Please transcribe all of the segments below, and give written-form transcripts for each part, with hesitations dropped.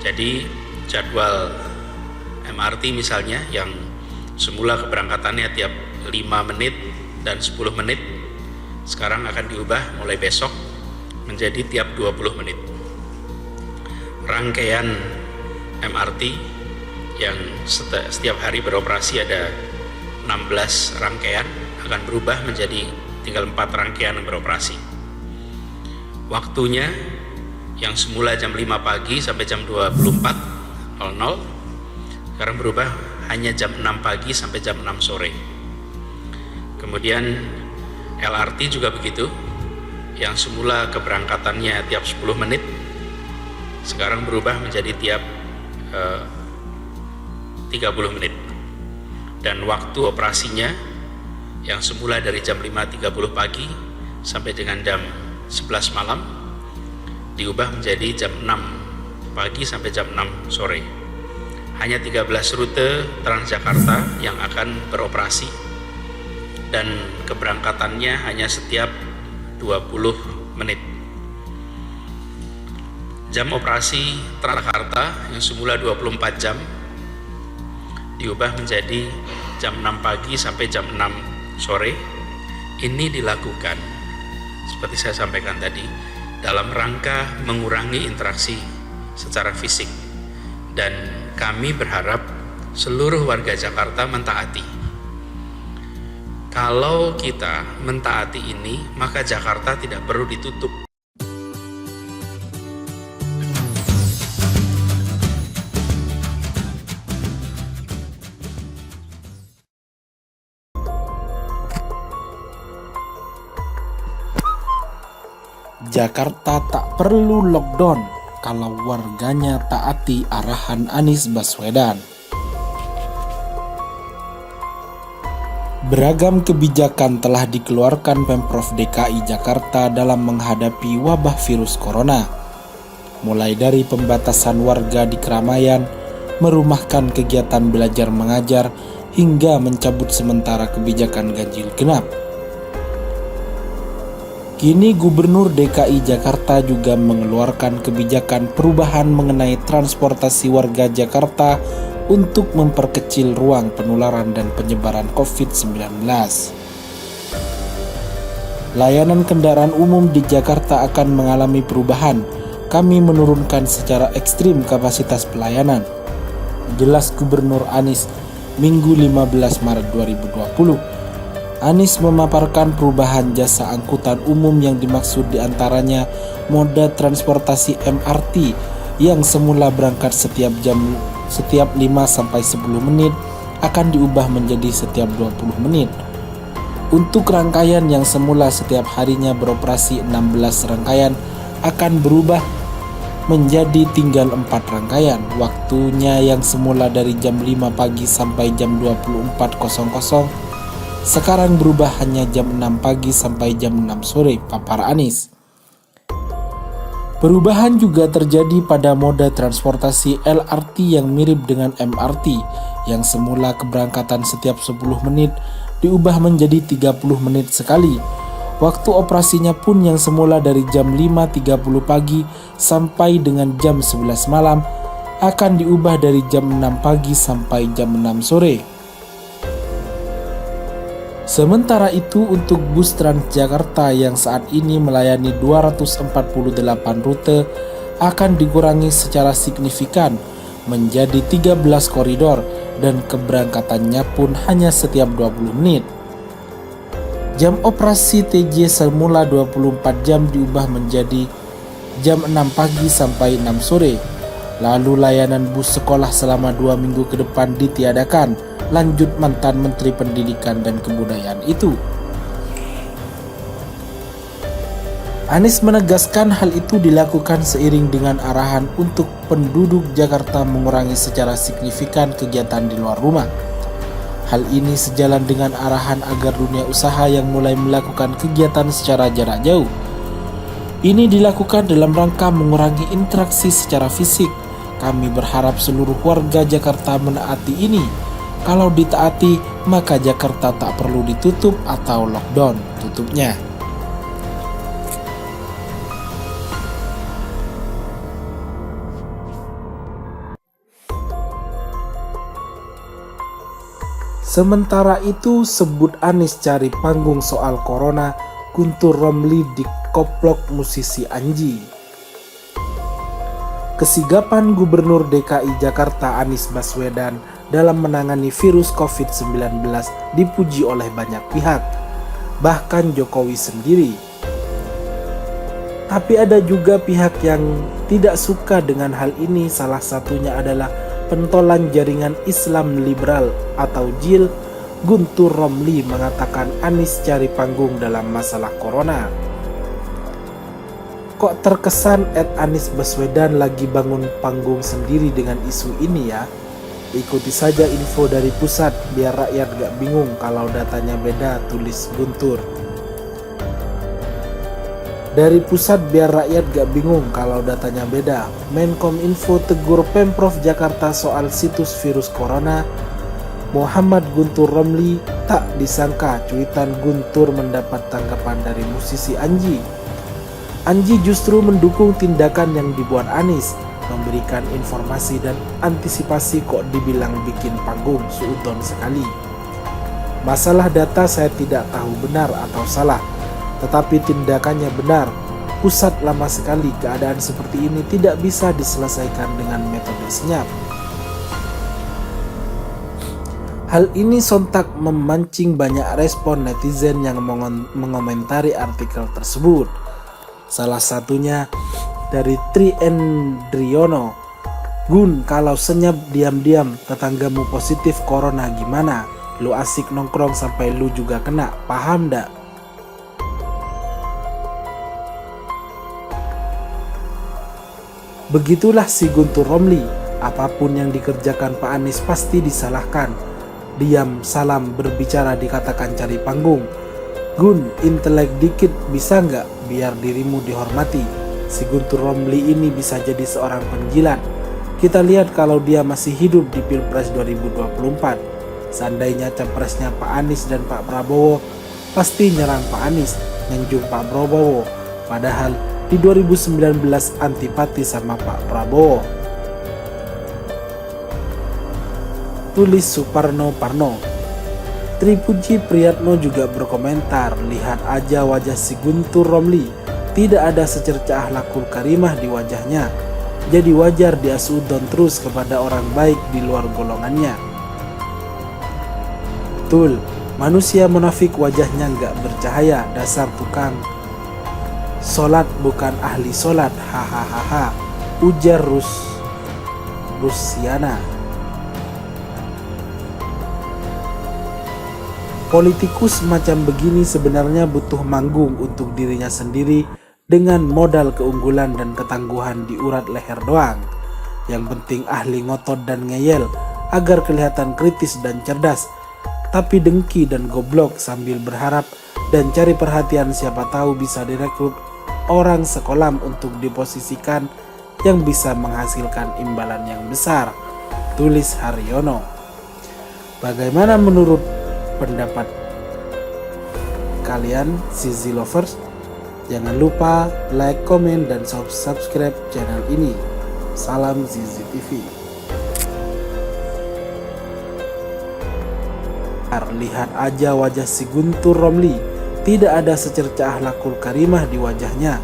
Jadi jadwal MRT misalnya yang semula keberangkatannya tiap 5 menit dan 10 menit, sekarang akan diubah mulai besok menjadi tiap 20 menit. Rangkaian MRT yang setiap hari beroperasi ada 16 rangkaian akan berubah menjadi tinggal 4 rangkaian yang beroperasi. Waktunya yang semula jam 5 pagi sampai jam 24.00 sekarang berubah hanya jam 6 pagi sampai jam 6 sore. Kemudian LRT juga begitu, yang semula keberangkatannya tiap 10 menit sekarang berubah menjadi tiap 30 menit. Dan waktu operasinya yang semula dari jam 5.30 pagi sampai dengan jam 11 malam diubah menjadi jam 6 pagi sampai jam 6 sore. Hanya 13 rute Transjakarta yang akan beroperasi dan keberangkatannya hanya setiap 20 menit. Jam operasi Transjakarta yang semula 24 jam diubah menjadi jam 6 pagi sampai jam 6 sore. Ini dilakukan seperti saya sampaikan tadi dalam rangka mengurangi interaksi secara fisik, dan kami berharap seluruh warga Jakarta mentaati. Kalau kita mentaati ini, maka Jakarta tidak perlu ditutup. Jakarta tak perlu lockdown kalau warganya taati arahan Anies Baswedan. Beragam kebijakan telah dikeluarkan Pemprov DKI Jakarta dalam menghadapi wabah virus corona. Mulai dari pembatasan warga di keramaian, merumahkan kegiatan belajar mengajar, hingga mencabut sementara kebijakan ganjil genap. Kini Gubernur DKI Jakarta juga mengeluarkan kebijakan perubahan mengenai transportasi warga Jakarta untuk memperkecil ruang penularan dan penyebaran COVID-19. Layanan kendaraan umum di Jakarta akan mengalami perubahan. Kami menurunkan secara ekstrim kapasitas pelayanan, jelas Gubernur Anies Minggu 15 Maret 2020. Anies memaparkan perubahan jasa angkutan umum yang dimaksud diantaranya moda transportasi MRT yang semula berangkat setiap 5-10 menit akan diubah menjadi setiap 20 menit. Untuk rangkaian yang semula setiap harinya beroperasi 16 rangkaian akan berubah menjadi tinggal 4 rangkaian. Waktunya yang semula dari jam 5 pagi sampai jam 24.00 sekarang berubah hanya jam 6 pagi sampai jam 6 sore, papar Anies. Perubahan juga terjadi pada moda transportasi LRT yang mirip dengan MRT, yang semula keberangkatan setiap 10 menit diubah menjadi 30 menit sekali. Waktu operasinya pun yang semula dari jam 5.30 pagi sampai dengan jam 11 malam akan diubah dari jam 6 pagi sampai jam 6 sore. Sementara itu untuk bus Transjakarta yang saat ini melayani 248 rute akan dikurangi secara signifikan menjadi 13 koridor dan keberangkatannya pun hanya setiap 20 menit. Jam operasi TJ semula 24 jam diubah menjadi jam 6 pagi sampai 6 sore. Lalu layanan bus sekolah selama 2 minggu ke depan ditiadakan, lanjut mantan Menteri Pendidikan dan Kebudayaan itu. Anies menegaskan hal itu dilakukan seiring dengan arahan untuk penduduk Jakarta mengurangi secara signifikan kegiatan di luar rumah. Hal ini sejalan dengan arahan agar dunia usaha yang mulai melakukan kegiatan secara jarak jauh. Ini dilakukan dalam rangka mengurangi interaksi secara fisik. Kami berharap seluruh warga Jakarta menaati ini. Kalau ditaati, maka Jakarta tak perlu ditutup atau lockdown, tutupnya. Sementara itu, sebut Anies cari panggung soal corona, Guntur Romli dikoplok musisi Anji. Kesigapan Gubernur DKI Jakarta Anies Baswedan dalam menangani virus COVID-19 dipuji oleh banyak pihak, bahkan Jokowi sendiri. Tapi ada juga pihak yang tidak suka dengan hal ini, salah satunya adalah pentolan jaringan Islam liberal atau JIL, Guntur Romli mengatakan Anies cari panggung dalam masalah corona. Kok terkesan Anies Baswedan lagi bangun panggung sendiri dengan isu ini ya? Ikuti saja info dari pusat biar rakyat gak bingung kalau datanya beda, tulis Guntur. Dari pusat biar rakyat gak bingung kalau datanya beda, Menkominfo tegur Pemprov Jakarta soal situs virus corona. Muhammad Guntur Romli tak disangka cuitan Guntur mendapat tanggapan dari musisi Anji. Anji justru mendukung tindakan yang dibuat Anies, memberikan informasi dan antisipasi kok dibilang bikin panggung suudon sekali. Masalah data saya tidak tahu benar atau salah, tetapi tindakannya benar. Pusat lama sekali keadaan seperti ini tidak bisa diselesaikan dengan metode senyap. Hal ini sontak memancing banyak respon netizen yang mengomentari artikel tersebut. Salah satunya dari Tri Endriono, "Gun, kalau senyap diam-diam tetanggamu positif corona gimana? Lu asik nongkrong sampai lu juga kena, paham dak?" Begitulah si Guntur Romli, apapun yang dikerjakan Pak Anies pasti disalahkan. Diam, salam, berbicara dikatakan cari panggung. Gun, intelek dikit bisa nggak biar dirimu dihormati? Si Guntur Romli ini bisa jadi seorang penjilat. Kita lihat kalau dia masih hidup di Pilpres 2024. Seandainya capresnya Pak Anies dan Pak Prabowo, pasti nyerang Pak Anies, nyanjung Pak Prabowo. Padahal di 2019 antipati sama Pak Prabowo. Tulis Suparno Parno. Tripuji Priyatno juga berkomentar, lihat aja wajah si Guntur Romli, tidak ada secercah akhlakul karimah di wajahnya. Jadi wajar dia suudon terus kepada orang baik di luar golongannya. Betul, manusia munafik wajahnya nggak bercahaya, dasar tukang solat bukan ahli solat, hahaha, ujar Rusiana. Politikus macam begini sebenarnya butuh manggung untuk dirinya sendiri dengan modal keunggulan dan ketangguhan di urat leher doang. Yang penting ahli ngotot dan ngeyel agar kelihatan kritis dan cerdas, tapi dengki dan goblok sambil berharap dan cari perhatian, siapa tahu bisa direkrut orang sekolah untuk diposisikan yang bisa menghasilkan imbalan yang besar, tulis Haryono. Bagaimana menurut pendapat kalian, Zizi Lovers? Jangan lupa like, komen, dan subscribe channel ini. Salam Zizi TV. Lihat aja wajah si Guntur Romli, tidak ada secercah akhlakul karimah di wajahnya.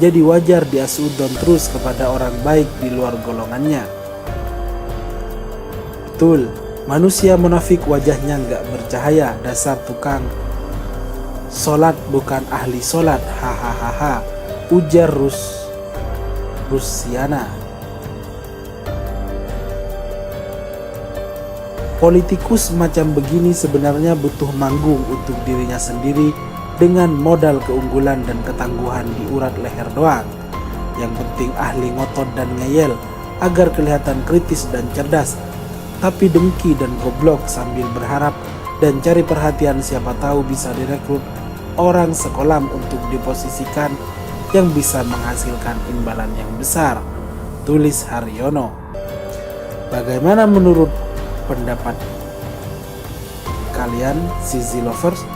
Jadi wajar dia suudon terus kepada orang baik di luar golongannya. Betul, manusia munafik wajahnya nggak bercahaya, dasar tukang solat bukan ahli solat, hahaha, ujar Rusiana. Politikus macam begini sebenarnya butuh manggung untuk dirinya sendiri dengan modal keunggulan dan ketangguhan di urat leher doang. Yang penting ahli ngotot dan ngeyel agar kelihatan kritis dan cerdas, tapi dengki dan goblok sambil berharap dan cari perhatian, siapa tahu bisa direkrut orang sekolah untuk diposisikan yang bisa menghasilkan imbalan yang besar, tulis Haryono. Bagaimana menurut pendapat kalian, Zizi Lovers?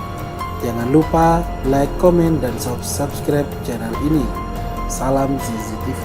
Jangan lupa like, komen, dan subscribe channel ini. Salam Zizi TV.